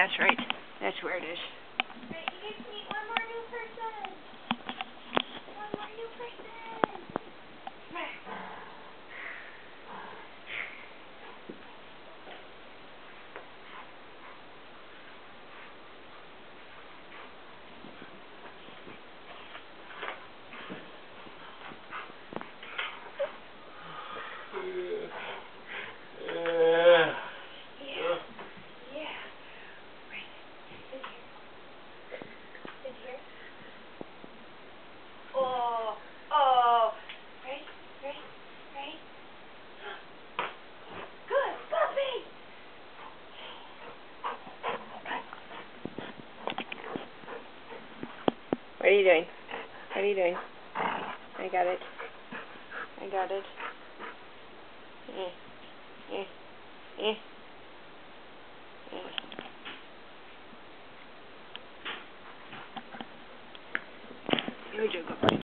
That's right. That's where it is. Right, you get to meet one more new person. One more new person. Come here. Oh, oh. Ready? Ready? Ready? Good puppy! What are you doing? What are you doing? I got it. I got it. Eh. Eh. Eh. Eh. Here we go.